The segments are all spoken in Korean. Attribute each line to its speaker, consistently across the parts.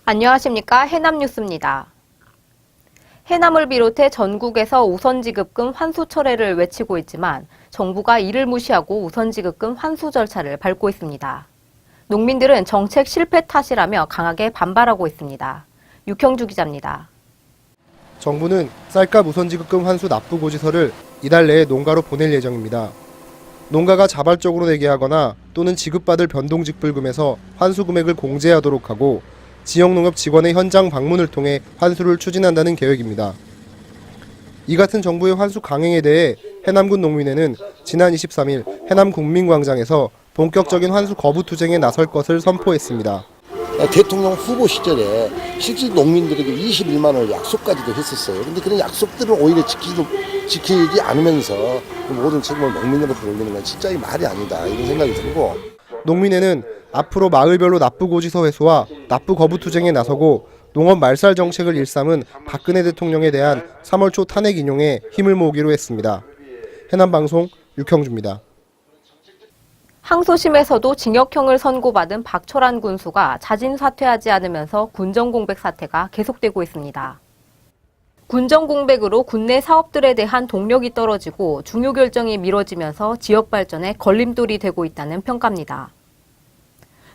Speaker 1: 안녕하십니까. 해남뉴스입니다. 해남을 비롯해 전국에서 우선지급금 환수 철회를 외치고 있지만 정부가 이를 무시하고 우선지급금 환수 절차를 밟고 있습니다. 농민들은 정책 실패 탓이라며 강하게 반발하고 있습니다. 육형주 기자입니다.
Speaker 2: 정부는 쌀값 우선지급금 환수 납부고지서를 이달 내에 농가로 보낼 예정입니다. 농가가 자발적으로 내게 하거나 또는 지급받을 변동직불금에서 환수 금액을 공제하도록 하고 지역농협 직원의 현장 방문을 통해 환수를 추진한다는 계획입니다. 이 같은 정부의 환수 강행에 대해 해남군 농민회는 지난 23일 해남국민광장에서 본격적인 환수 거부 투쟁에 나설 것을 선포했습니다.
Speaker 3: 대통령 후보 시절에 실제 농민들에게 21만 원을 약속까지도 했었어요. 그런데 그런 약속들을 오히려 지키지 않으면서 모든 책임을 농민으로 돌리는 건 진짜 말이 아니다 이런 생각이 들고,
Speaker 2: 농민회는 앞으로 마을별로 납부고지서 회수와 납부 거부 투쟁에 나서고 농업 말살 정책을 일삼은 박근혜 대통령에 대한 3월 초 탄핵 인용에 힘을 모으기로 했습니다. 해남방송 육형주입니다.
Speaker 1: 항소심에서도 징역형을 선고받은 박철환 군수가 자진 사퇴하지 않으면서 군정공백 사태가 계속되고 있습니다. 군정공백으로 군내 사업들에 대한 동력이 떨어지고 중요 결정이 미뤄지면서 지역 발전에 걸림돌이 되고 있다는 평가입니다.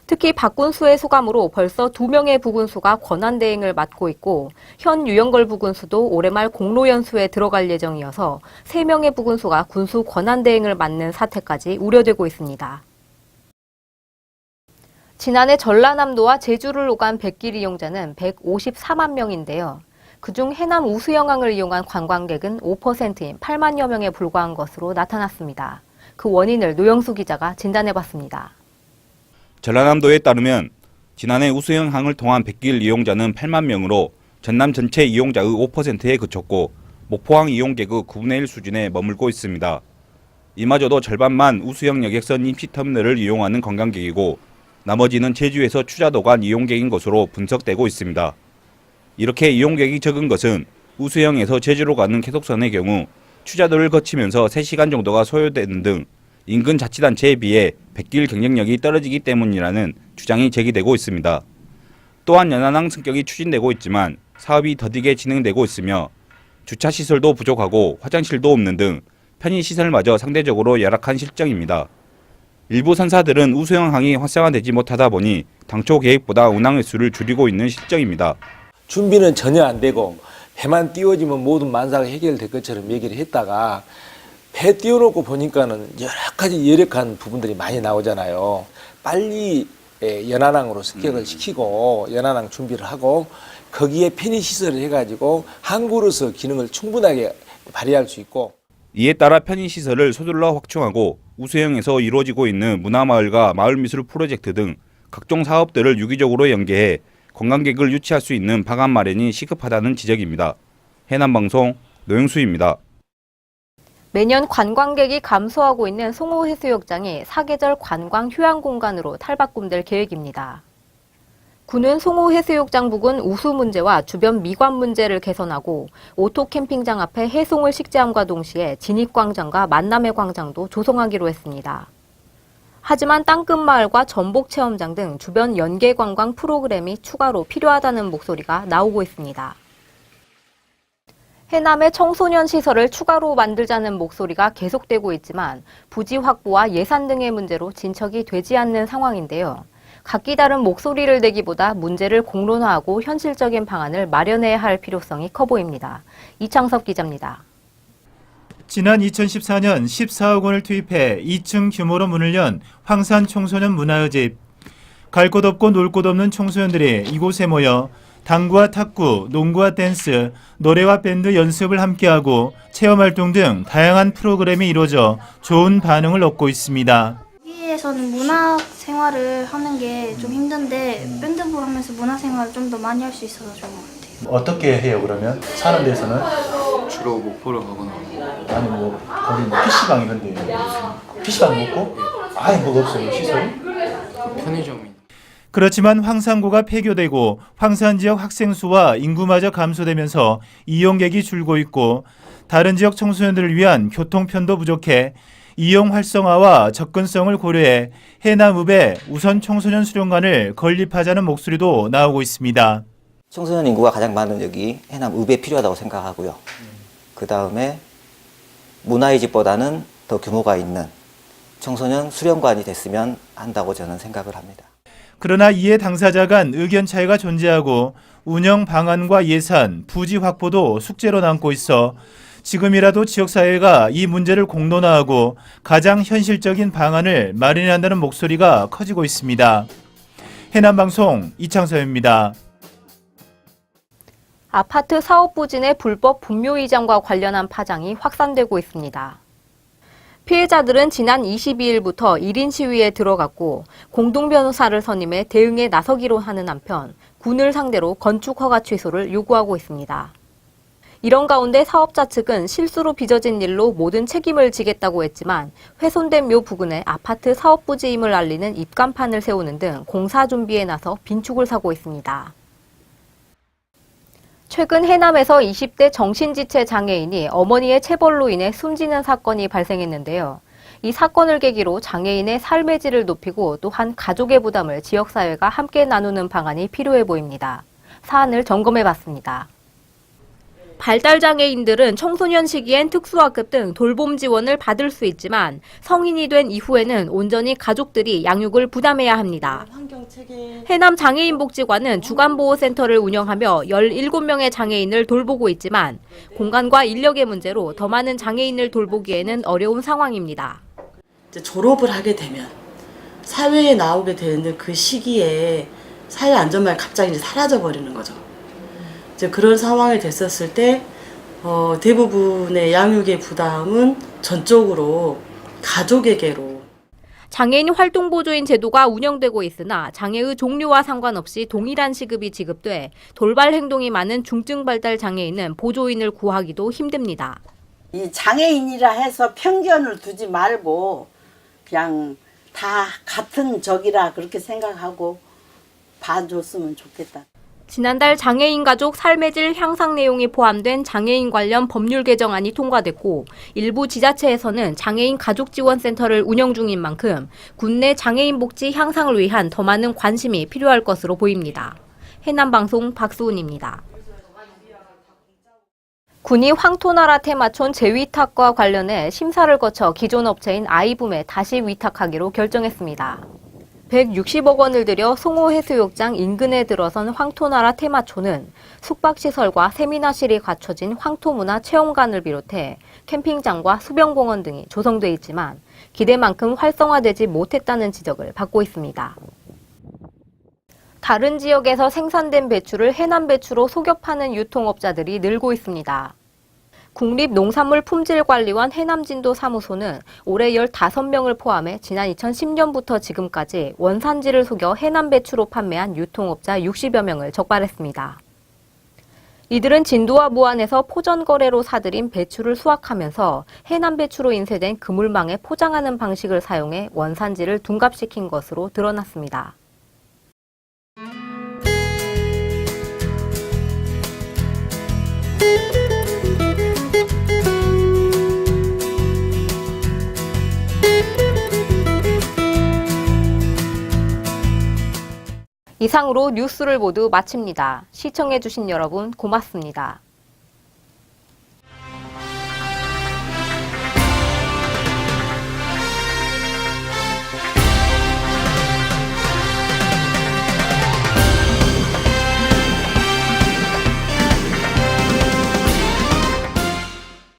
Speaker 1: 특히 박 군수의 소감으로 벌써 2명의 부군수가 권한대행을 맡고 있고 현 유영걸 부군수도 올해 말 공로연수에 들어갈 예정이어서 3명의 부군수가 군수 권한대행을 맡는 사태까지 우려되고 있습니다. 지난해 전라남도와 제주를 오간 백길 이용자는 154만 명인데요. 그중 해남 우수영항을 이용한 관광객은 5%인 8만여 명에 불과한 것으로 나타났습니다. 그 원인을 노영수 기자가 진단해봤습니다.
Speaker 4: 전라남도에 따르면 지난해 우수영항을 통한 백길 이용자는 8만 명으로 전남 전체 이용자의 5%에 그쳤고 목포항 이용객의 9분의 1 수준에 머물고 있습니다. 이마저도 절반만 우수영 여객선 임시터미널을 이용하는 관광객이고 나머지는 제주에서 추자도 간 이용객인 것으로 분석되고 있습니다. 이렇게 이용객이 적은 것은 우수영에서 제주로 가는 계속선의 경우 추자도를 거치면서 3시간 정도가 소요되는 등 인근 자치단체에 비해 백길 경쟁력이 떨어지기 때문이라는 주장이 제기되고 있습니다. 또한 연안항 승격이 추진되고 있지만 사업이 더디게 진행되고 있으며 주차시설도 부족하고 화장실도 없는 등 편의시설마저 상대적으로 열악한 실정입니다. 일부 선사들은 우수영항이 활성화되지 못하다 보니 당초 계획보다 운항 횟수를 줄이고 있는 실정입니다.
Speaker 5: 준비는 전혀 안 되고 배만 띄워지면 모든 만사가 해결될 것처럼 얘기를 했다가 배 띄워놓고 보니까는 여러 가지 열악한 부분들이 많이 나오잖아요. 빨리 연안항으로 습격을 시키고 연안항 준비를 하고 거기에 편의시설을 해가지고 항구로서 기능을 충분하게 발휘할 수 있고,
Speaker 4: 이에 따라 편의시설을 서둘러 확충하고 우수영에서 이루어지고 있는 문화마을과 마을미술 프로젝트 등 각종 사업들을 유기적으로 연계해 관광객을 유치할 수 있는 방안 마련이 시급하다는 지적입니다. 해남방송 노영수입니다.
Speaker 1: 매년 관광객이 감소하고 있는 송호해수욕장이 사계절 관광 휴양 공간으로 탈바꿈될 계획입니다. 군은 송호해수욕장 부근 우수 문제와 주변 미관 문제를 개선하고 오토캠핑장 앞에 해송을 식재함과 동시에 진입광장과 만남의 광장도 조성하기로 했습니다. 하지만 땅끝마을과 전복체험장 등 주변 연계관광 프로그램이 추가로 필요하다는 목소리가 나오고 있습니다. 해남에 청소년 시설을 추가로 만들자는 목소리가 계속되고 있지만 부지 확보와 예산 등의 문제로 진척이 되지 않는 상황인데요. 각기 다른 목소리를 내기보다 문제를 공론화하고 현실적인 방안을 마련해야 할 필요성이 커 보입니다. 이창섭 기자입니다.
Speaker 6: 지난 2014년 14억 원을 투입해 2층 규모로 문을 연 황산 청소년 문화의 집. 갈 곳 없고 놀 곳 없는 청소년들이 이곳에 모여 당구와 탁구, 농구와 댄스, 노래와 밴드 연습을 함께하고 체험활동 등 다양한 프로그램이 이루어져 좋은 반응을 얻고 있습니다.
Speaker 7: 여기에서는 문화 생활을 하는 게 좀 힘든데 밴드부 하면서 문화 생활을 좀 더 많이 할 수 있어서 좋은 것 같아요.
Speaker 6: 어떻게 해요 그러면? 사는 데서는?
Speaker 8: 주로 목포를 가거나
Speaker 6: 아니 뭐 거기 뭐 PC방 이런 데 PC방 먹고? 아예 뭐가 없어요 시설이?
Speaker 8: 편의점이.
Speaker 6: 그렇지만 황산고가 폐교되고 황산 지역 학생 수와 인구마저 감소되면서 이용객이 줄고 있고 다른 지역 청소년들을 위한 교통편도 부족해 이용 활성화와 접근성을 고려해 해남읍에 우선 청소년 수련관을 건립하자는 목소리도 나오고 있습니다.
Speaker 9: 청소년 인구가 가장 많은 여기 해남읍에 필요하다고 생각하고요. 그 다음에 문화의 집보다는 더 규모가 있는 청소년 수련관이 됐으면 한다고 저는 생각을 합니다.
Speaker 6: 그러나 이에 당사자 간 의견 차이가 존재하고 운영 방안과 예산, 부지 확보도 숙제로 남고 있어 지금이라도 지역사회가 이 문제를 공론화하고 가장 현실적인 방안을 마련해야 한다는 목소리가 커지고 있습니다. 해남방송 이창서입니다.
Speaker 1: 아파트 사업 부진의 불법 분묘 이장과 관련한 파장이 확산되고 있습니다. 피해자들은 지난 22일부터 1인 시위에 들어갔고 공동변호사를 선임해 대응에 나서기로 하는 한편 군을 상대로 건축 허가 취소를 요구하고 있습니다. 이런 가운데 사업자 측은 실수로 빚어진 일로 모든 책임을 지겠다고 했지만 훼손된 묘 부근에 아파트 사업 부지임을 알리는 입간판을 세우는 등 공사 준비에 나서 빈축을 사고 있습니다. 최근 해남에서 20대 정신지체 장애인이 어머니의 체벌로 인해 숨지는 사건이 발생했는데요. 이 사건을 계기로 장애인의 삶의 질을 높이고 또한 가족의 부담을 지역사회가 함께 나누는 방안이 필요해 보입니다. 사안을 점검해봤습니다. 발달장애인들은 청소년 시기엔 특수학급 등 돌봄 지원을 받을 수 있지만 성인이 된 이후에는 온전히 가족들이 양육을 부담해야 합니다. 해남 장애인복지관은 주간보호센터를 운영하며 17명의 장애인을 돌보고 있지만 공간과 인력의 문제로 더 많은 장애인을 돌보기에는 어려운 상황입니다.
Speaker 10: 이제 졸업을 하게 되면 사회에 나오게 되는 그 시기에 사회 안전망이 갑자기 이제 사라져 버리는 거죠. 이제 그런 상황이 됐었을 때 대부분의 양육의 부담은 전적으로 가족에게로.
Speaker 1: 장애인 활동보조인 제도가 운영되고 있으나 장애의 종류와 상관없이 동일한 시급이 지급돼 돌발 행동이 많은 중증 발달 장애인은 보조인을 구하기도 힘듭니다.
Speaker 11: 이 장애인이라 해서 편견을 두지 말고 그냥 다 같은 적이라 그렇게 생각하고 봐줬으면 좋겠다.
Speaker 1: 지난달 장애인 가족 삶의 질 향상 내용이 포함된 장애인 관련 법률 개정안이 통과됐고 일부 지자체에서는 장애인 가족지원센터를 운영 중인 만큼 군내 장애인 복지 향상을 위한 더 많은 관심이 필요할 것으로 보입니다. 해남방송 박수은입니다. 군이 황토나라 테마촌 재위탁과 관련해 심사를 거쳐 기존 업체인 아이붐에 다시 위탁하기로 결정했습니다. 160억 원을 들여 송호해수욕장 인근에 들어선 황토나라 테마촌은 숙박시설과 세미나실이 갖춰진 황토문화 체험관을 비롯해 캠핑장과 수변공원 등이 조성돼 있지만 기대만큼 활성화되지 못했다는 지적을 받고 있습니다. 다른 지역에서 생산된 배추를 해남 배추로 속여 파는 유통업자들이 늘고 있습니다. 국립농산물품질관리원 해남진도 사무소는 올해 15명을 포함해 지난 2010년부터 지금까지 원산지를 속여 해남 배추로 판매한 유통업자 60여 명을 적발했습니다. 이들은 진도와 무안에서 포전 거래로 사들인 배추를 수확하면서 해남 배추로 인쇄된 그물망에 포장하는 방식을 사용해 원산지를 둔갑시킨 것으로 드러났습니다. 이상으로 뉴스를 모두 마칩니다. 시청해주신 여러분 고맙습니다.